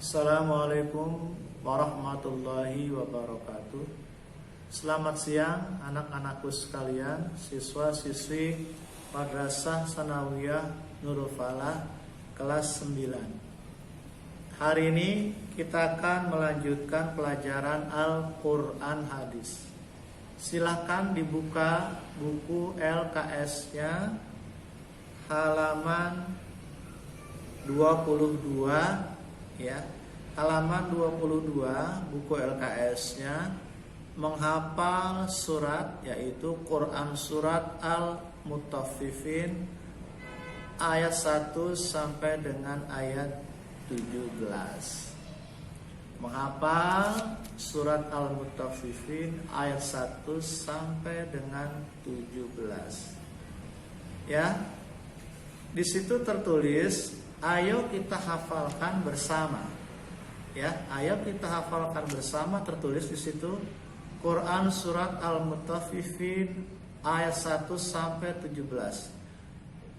Assalamualaikum warahmatullahi wabarakatuh. Selamat siang anak-anakku sekalian, siswa-siswi Madrasah Sanawiyah Nurul Falah kelas 9. Hari ini kita akan melanjutkan pelajaran Al-Quran Hadis. Silahkan dibuka buku LKS-nya halaman 22 ya. Halaman 22 buku LKS-nya menghafal surat yaitu Quran surat Al-Mutaffifin ayat 1 sampai dengan ayat 17. Menghafal surat Al-Mutaffifin ayat 1 sampai dengan 17. Ya. Di situ tertulis, ayo kita hafalkan bersama. Ya, ayo kita hafalkan bersama, tertulis di situ Quran surat Al-Mutaffifin ayat 1 sampai 17.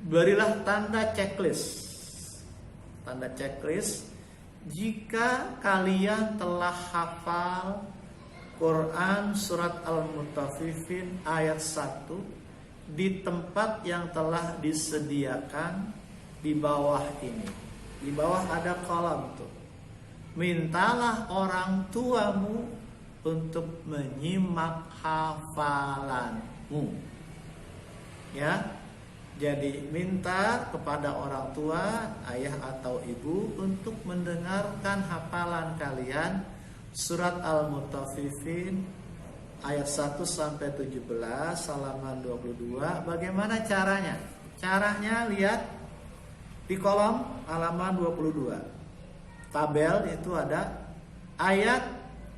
Berilah tanda checklist. Tanda checklist jika kalian telah hafal Quran surat Al-Mutaffifin ayat 1 di tempat yang telah disediakan di bawah ini. Di bawah ada kolom tuh. Mintalah orang tuamu untuk menyimak hafalanmu. Ya. Jadi minta kepada orang tua, ayah atau ibu untuk mendengarkan hafalan kalian surat Al-Mutaffifin ayat 1 sampai 17 halaman 22. Bagaimana caranya? Caranya lihat di kolom halaman 22. Tabel itu ada ayat,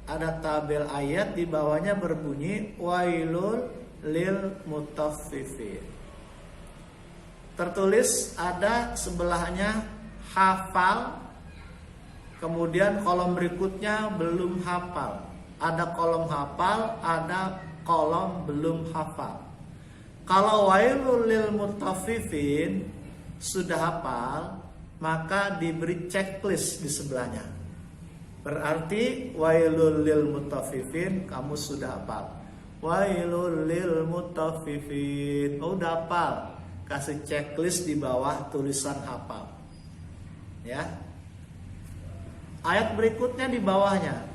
ada tabel ayat, di bawahnya berbunyi wailul lil mutaffifin. Tertulis ada sebelahnya hafal, kemudian kolom berikutnya belum hafal. Ada kolom hafal, ada kolom belum hafal. Kalau wailul lil mutaffifin sudah hafal, maka diberi checklist di sebelahnya. Berarti wailul lil mutaffifin kamu sudah hafal. Wailul lil mutaffifin, oh udah hafal. Kasih checklist di bawah tulisan hafal. Ya. Ayat berikutnya di bawahnya.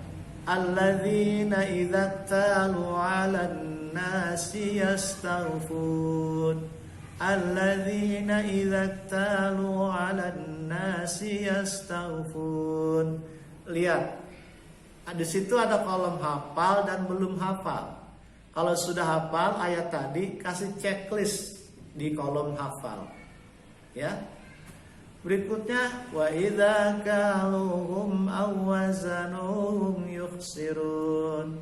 Alladzina idza talu 'alan nasi yastaghfun. Alladzina idza talu 'alan nasi yastaghfun. Lihat. Di situ ada kolom hafal dan belum hafal. Kalau sudah hafal ayat tadi, kasih checklist di kolom hafal. Ya. Berikutnya wa idza kaluhum aw wazanuhum yukhsirun.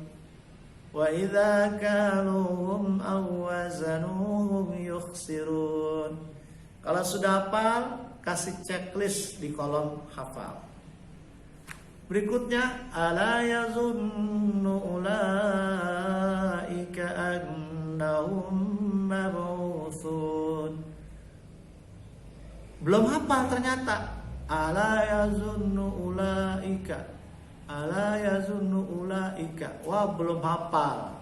Wa idza kaluhum aw wazanuhum yukhsirun. Kalau sudah hafal, kasih checklist di kolom hafal. Berikutnya ala yazunnu ulaika annahum mab'utsun. Belum hafal ternyata. Ala yazunnu ulaika. Ala yazunnu ulaika. Wah, belum hafal.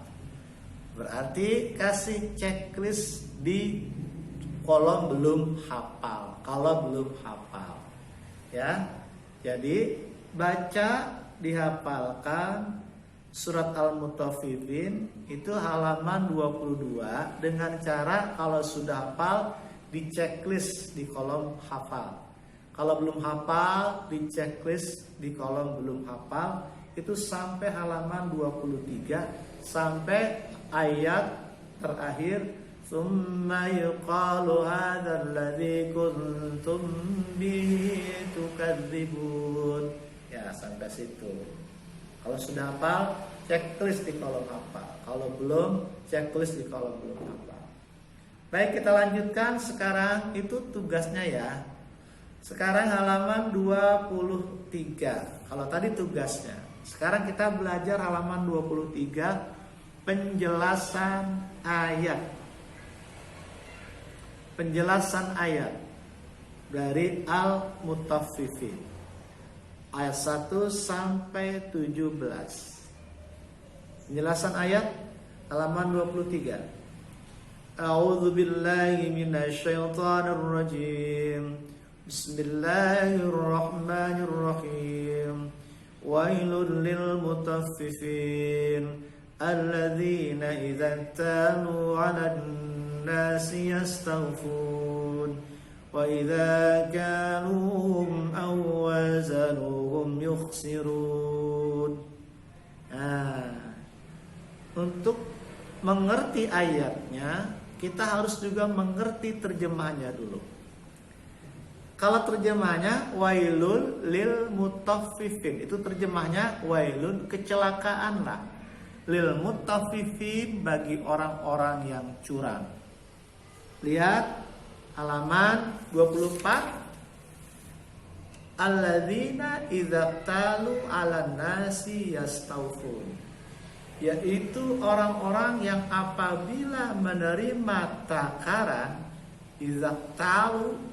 Berarti kasih checklist di kolom belum hafal. Kalau belum hafal. Ya. Jadi baca, dihafalkan surat Al-Mutaffifin itu halaman 22 dengan cara kalau sudah hafal di checklist di kolom hafal. Kalau belum hafal di checklist di kolom belum hafal, itu sampai halaman 23 sampai ayat terakhir summa yuqalu hadzal ladzi kuntum bihi tukadzibun. Ya, sampai situ. Kalau sudah hafal, checklist di kolom hafal. Kalau belum, checklist di kolom belum hafal. Baik, kita lanjutkan sekarang. Itu tugasnya ya. Sekarang halaman 23. Kalau tadi tugasnya. Sekarang kita belajar halaman 23, penjelasan ayat. Penjelasan ayat dari Al-Mutaffifin. ayat 1 sampai 17. Penjelasan ayat halaman 23. A'udzu billahi minasyaitonir rajim. Bismillahirrahmanirrahim. Wailul lil mutaffifin alladzina idza talu 'alan nasi yastawfun wa idza kaluhum aw wazanuhum yukhsirun. Untuk mengerti ayatnya, kita harus juga mengerti terjemahnya dulu. Kalau terjemahnya wailul lil mutaffifin, itu terjemahnya wailun, kecelakaan lah. Lil mutaffifin, bagi orang-orang yang curang. Lihat halaman 24. Alladzina idza talu 'alan nasi yastawfun, yaitu orang-orang yang apabila menerima takaran, idza talu,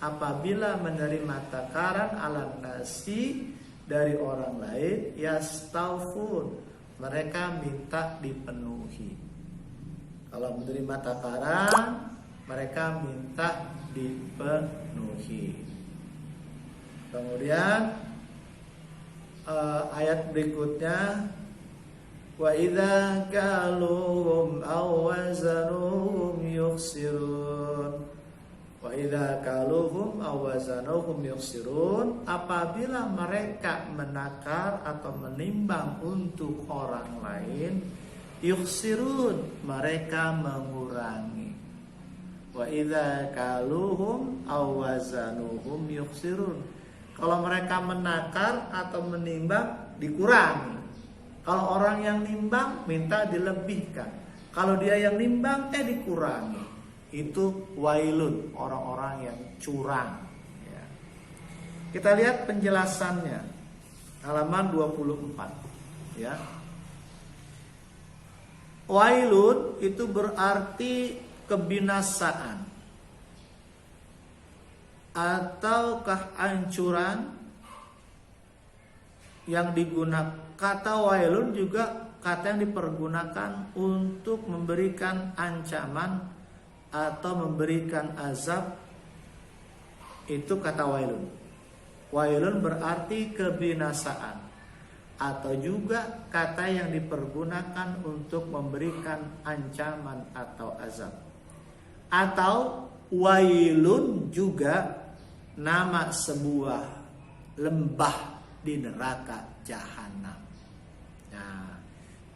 apabila menerima takaran 'alan nasi, dari orang lain, yastawfun, mereka minta dipenuhi. Kalau menerima takaran, mereka minta dipenuhi. Kemudian ayat berikutnya, wa idza kaluhum aw wazanuhum yukhsirun. Wa idza kaluhum aw wazanuhum yukhsirun, apabila mereka menakar atau menimbang untuk orang lain, yukhsirun, mereka mengurangi. Wa idza kaluhum aw wazanuhum yukhsirun, kalau mereka menakar atau menimbang, dikurangi. Kalau orang yang nimbang, minta dilebihkan. Kalau dia yang nimbang, dikurangi. Itu wailun, orang-orang yang curang. Ya. Kita lihat penjelasannya, halaman 24. Ya. Wailun itu berarti kebinasaan atau kehancuran. Yang digunakan kata wailun juga kata yang dipergunakan untuk memberikan ancaman atau memberikan azab. Itu kata wailun. Wailun berarti kebinasaan, atau juga kata yang dipergunakan untuk memberikan ancaman atau azab. Atau wailun juga nama sebuah lembah di neraka jahanam. Nah,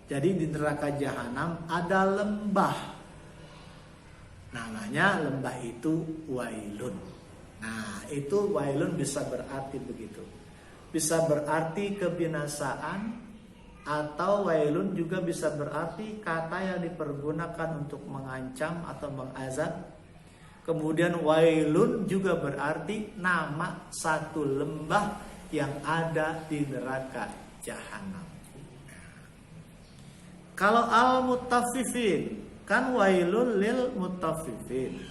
jadi di neraka jahanam ada lembah. Namanya lembah itu wailun. Nah, itu wailun bisa berarti begitu. Bisa berarti kebinasaan, atau wailun juga bisa berarti kata yang dipergunakan untuk mengancam atau mengazab. Kemudian wailun juga berarti nama satu lembah yang ada di neraka jahanam. Kalau al-mutaffifin, kan wailun lil mutaffifin.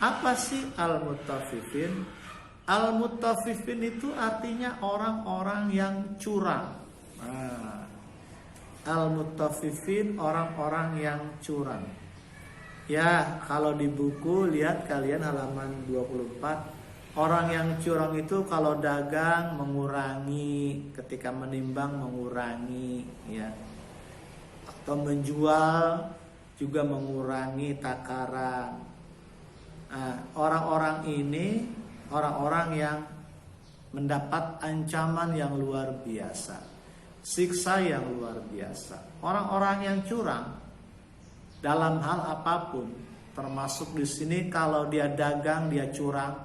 Apa sih al-mutaffifin? Al-mutaffifin itu artinya orang-orang yang curang. Al-mutaffifin, orang-orang yang curang. Ya, kalau di buku lihat kalian halaman 24. Orang yang curang itu kalau dagang mengurangi, ketika menimbang mengurangi, ya. Atau menjual juga mengurangi takaran. Nah, orang-orang ini orang-orang yang mendapat ancaman yang luar biasa, siksa yang luar biasa. Orang-orang yang curang dalam hal apapun, termasuk di sini kalau dia dagang dia curang,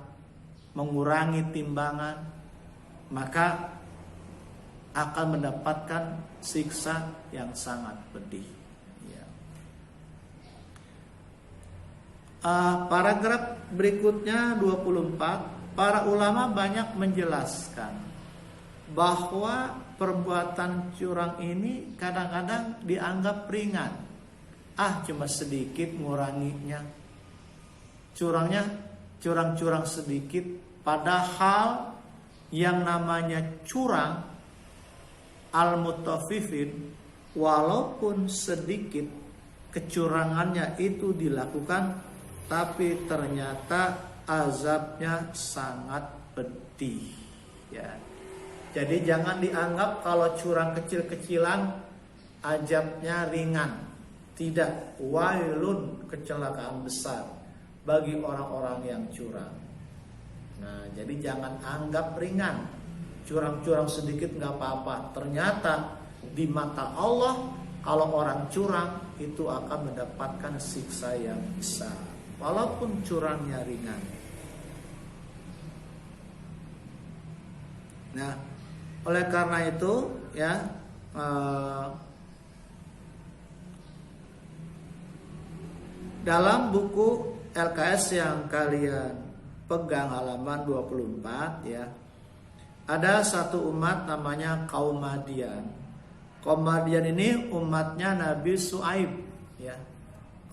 mengurangi timbangan, maka akan mendapatkan siksa yang sangat pedih. Ya. Paragraf berikutnya 24, para ulama banyak menjelaskan bahwa perbuatan curang ini kadang-kadang dianggap ringan. Cuma sedikit nguranginya, curang-curang sedikit, padahal yang namanya curang, al-mutaffifin, walaupun sedikit kecurangannya itu dilakukan, tapi ternyata azabnya sangat pedih. Ya. Jadi jangan dianggap kalau curang kecil-kecilan azabnya ringan. Tidak, wailun, kecelakaan besar bagi orang-orang yang curang. Nah, jadi jangan anggap ringan. Curang-curang sedikit nggak apa-apa. Ternyata di mata Allah, kalau orang curang itu akan mendapatkan siksa yang besar, walaupun curangnya ringan. Nah, oleh karena itu ya, dalam buku LKS yang kalian pegang halaman 24 ya, ada satu umat namanya kaum Madian. Kaum Madian ini umatnya Nabi Syuaib ya.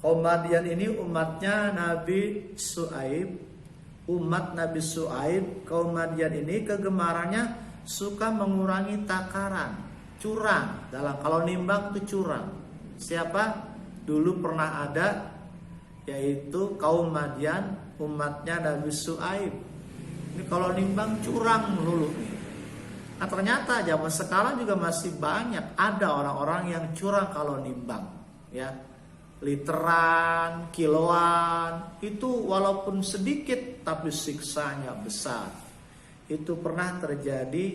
Kaum Madian ini umatnya Nabi Syuaib. Umat Nabi Syuaib, kaum Madian ini kegemarannya suka mengurangi takaran, curang. Dalam kalau nimbang itu curang. Siapa? Dulu pernah ada, yaitu kaum Madian, umatnya Nabi Syuaib. Ini kalau nimbang curang dulu nih. Nah, ternyata zaman sekarang juga masih banyak ada orang-orang yang curang kalau nimbang, ya. Literan, kiloan, itu walaupun sedikit tapi siksanya besar. Itu pernah terjadi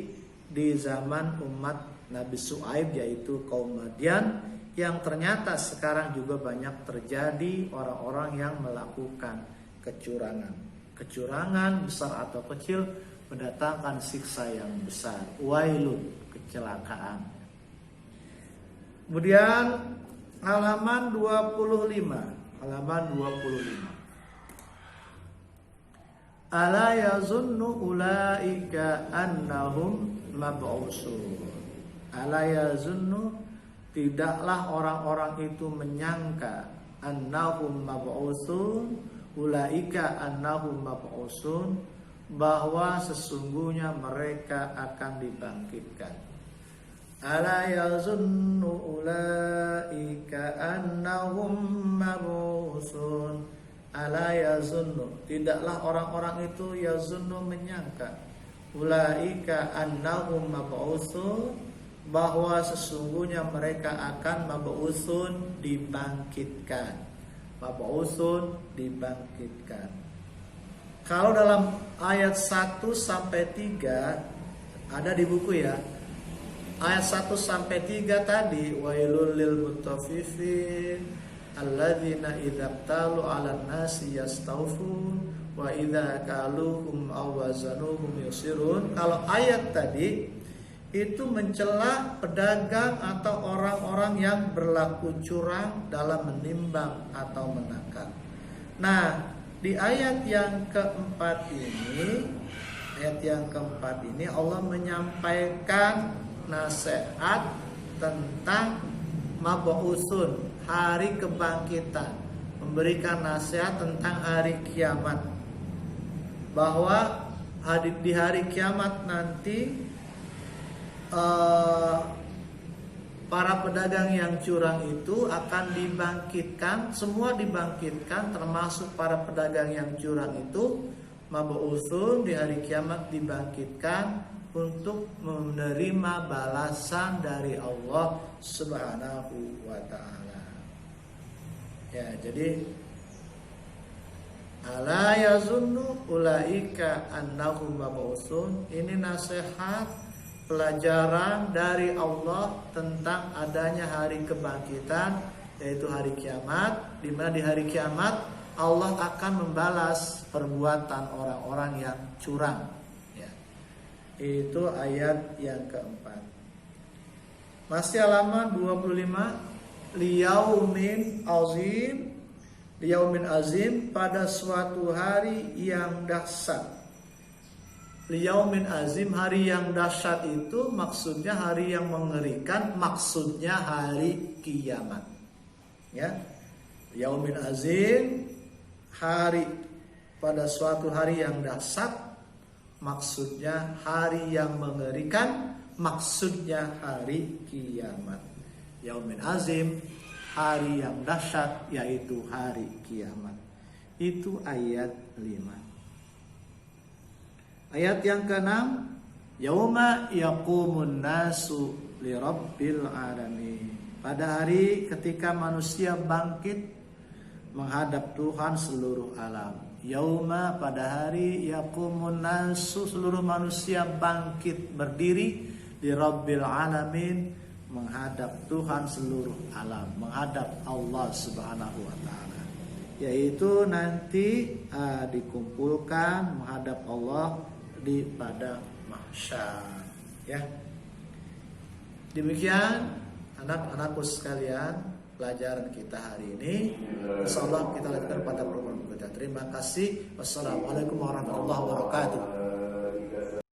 di zaman umat Nabi Syuaib, yaitu kaum Madian, yang ternyata sekarang juga banyak terjadi orang-orang yang melakukan kecurangan. Kecurangan besar atau kecil mendatangkan siksa yang besar. Wailun, kecelakaan. Kemudian halaman 25. Halaman 25. Ala yazunnu ulaika annahum mab'usun. Ala yazunnu, tidaklah orang-orang itu menyangka, annahum mab'usun, ulaika annahum mab'usun, bahwa sesungguhnya mereka akan dibangkitkan. Ala yazunnu ulaika annahum mab'usun. Ala yazunnu, tidaklah orang-orang itu yazunnu menyangka, ulaika annahum mab'usun, bahwa sesungguhnya mereka akan mab'usun, dibangkitkan. Mab'usun, dibangkitkan. Kalau dalam ayat 1 sampai 3 ada di buku ya. Ayat 1 sampai 3 tadi, wailul lil mutaffifin alladzina idza talu 'alan nasi yastawfun wa idza kaluhum aw wazanuhum yusirun. Kalau ayat tadi itu mencela pedagang atau orang-orang yang berlaku curang dalam menimbang atau menakar. Nah, di ayat yang keempat ini Allah menyampaikan nasihat tentang mab'usun, hari kebangkitan, memberikan nasihat tentang hari kiamat, bahwa di hari kiamat nanti para pedagang yang curang itu akan dibangkitkan, semua dibangkitkan, termasuk para pedagang yang curang itu mab'usun, di hari kiamat dibangkitkan untuk menerima balasan dari Allah Subhanahu wa ta'ala. Ya, jadi ala yazunnu ulaika annahum mab'usun, ini nasihat, pelajaran dari Allah tentang adanya hari kebangkitan, yaitu hari kiamat, di mana di hari kiamat Allah akan membalas perbuatan orang-orang yang curang. Ya. Itu ayat yang keempat. Masih halaman 25. Liyaumin azim, liyaumin azim, pada suatu hari yang dahsyat. Liyaumin azim, hari yang dahsyat itu maksudnya hari yang mengerikan, maksudnya hari kiamat. Ya. Liyaumin azim, hari, pada suatu hari yang dahsyat, maksudnya hari yang mengerikan, maksudnya hari kiamat. Yaumin azim, hari yang dahsyat, yaitu hari kiamat. Itu ayat 5. Ayat yang ke-6, yauma yaqumun nasu lirabbil alamin. Pada hari ketika manusia bangkit menghadap Tuhan seluruh alam. Yauma, pada hari yaqumun nasu, seluruh manusia bangkit berdiri di Rabbil alamin, menghadap Tuhan seluruh alam, menghadap Allah Subhanahu wa taala. Yaitu nanti dikumpulkan menghadap Allah di padang mahsyar, ya. Demikian anak-anakku sekalian, pelajaran kita hari ini. Insyaallah kita lanjutkan pada program berikutnya. Terima kasih. Wassalamualaikum warahmatullahi wabarakatuh.